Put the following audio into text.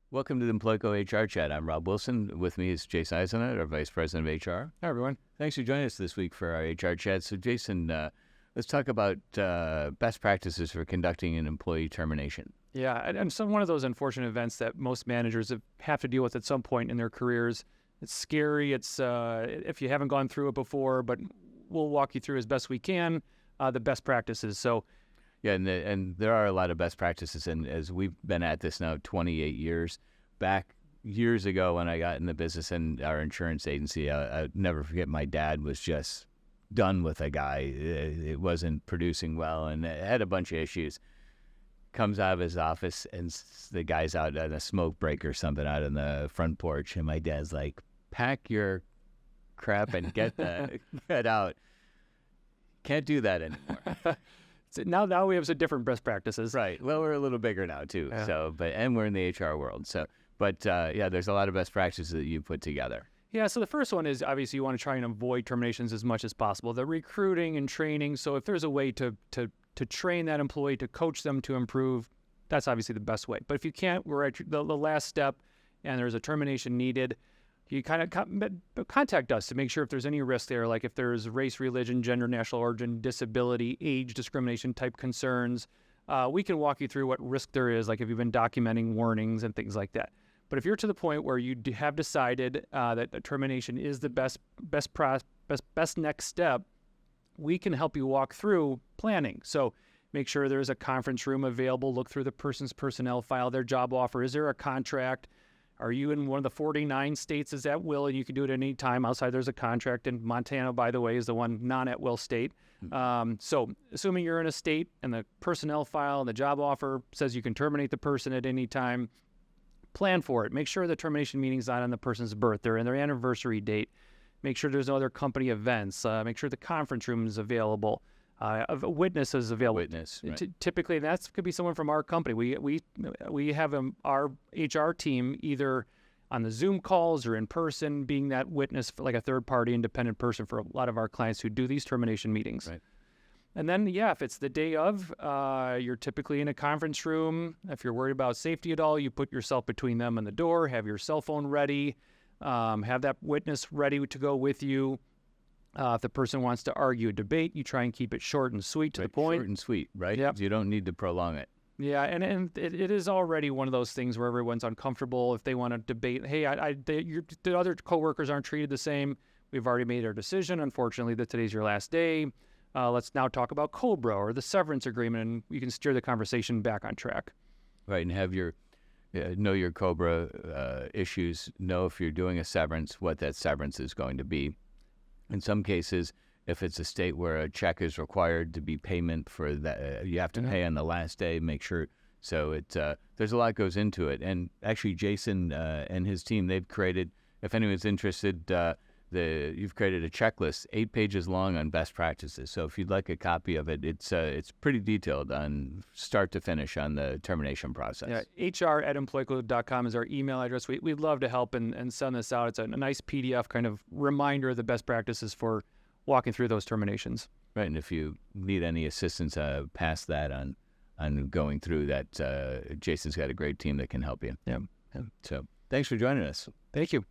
Welcome to the Employco HR Chat. I'm Rob Wilson. With me is Jason Eisenert, our Vice President of HR. Hi, everyone. Thanks for joining us this week for our HR Chat. So, Jason, let's talk about best practices for conducting an employee termination. Yeah, and so one of those unfortunate events that most managers have to deal with at some point in their careers. It's scary. It's if you haven't gone through it before, but we'll walk you through as best we can the best practices. So, yeah, and there are a lot of best practices, and as we've been at this now 28 years, back years ago when I got in the business and our insurance agency, I'd never forget my dad was just done with a guy. It wasn't producing well and it had a bunch of issues. Comes out of his office and the guy's out on a smoke break or something out on the front porch, and my dad's like, pack your crap and get out. Can't do that anymore. So now we have some different best practices. Right. Well, we're a little bigger now too. Yeah. So, and we're in the HR world. So, yeah, there's a lot of best practices that you put together. Yeah, so the first one is obviously you want to try and avoid terminations as much as possible. The recruiting and training. So if there's a way to train that employee, to coach them to improve, that's obviously the best way. But if you can't, we're at the last step and there's a termination needed, you kind of contact us to make sure if there's any risk there, like if there's race, religion, gender, national origin, disability, age discrimination type concerns. We can walk you through what risk there is, like if you've been documenting warnings and things like that. But if you're to the point where you have decided that the termination is the best next step, we can help you walk through planning. So make sure there's a conference room available. Look through the person's personnel file, their job offer. Is there a contract? Are you in one of the 49 states is at will, and you can do it at any time? Outside there's a contract, and Montana, by the way, is the one non-at-will state. So assuming you're in a state and the personnel file and the job offer says you can terminate the person at any time, plan for it. Make sure the termination meeting's not on the person's birthday and their anniversary date. Make sure there's no other company events. Make sure the conference room is available. A witness is available. Witness, right. Typically, that could be someone from our company. We have our HR team either on the Zoom calls or in person, being that witness for like a third-party independent person for a lot of our clients who do these termination meetings. Right. And then, yeah, if it's the day of, you're typically in a conference room. If you're worried about safety at all, you put yourself between them and the door, have your cell phone ready, have that witness ready to go with you. If the person wants to argue a debate, you try and keep it short and sweet to the point. Short and sweet, right? Yep. You don't need to prolong it. Yeah, and it is already one of those things where everyone's uncomfortable if they want to debate. Hey, the other coworkers aren't treated the same. We've already made our decision. Unfortunately, that today's your last day. Let's now talk about COBRA or the severance agreement, and you can steer the conversation back on track. Right, and have your know your COBRA issues. Know if you're doing a severance, what that severance is going to be. In some cases, if it's a state where a check is required to be payment for that, you have to pay on the last day. Make sure. So there's a lot goes into it. And actually, Jason and his team, they've created. If anyone's interested, you've created a checklist, 8 pages long on best practices. So if you'd like a copy of it, it's pretty detailed on start to finish on the termination process. Yeah, hr@employco.com is our email address. We'd love to help and send this out. It's a nice PDF kind of reminder of the best practices for walking through those terminations. Right, and if you need any assistance past that on going through that, Jason's got a great team that can help you. Yeah. So thanks for joining us. Thank you.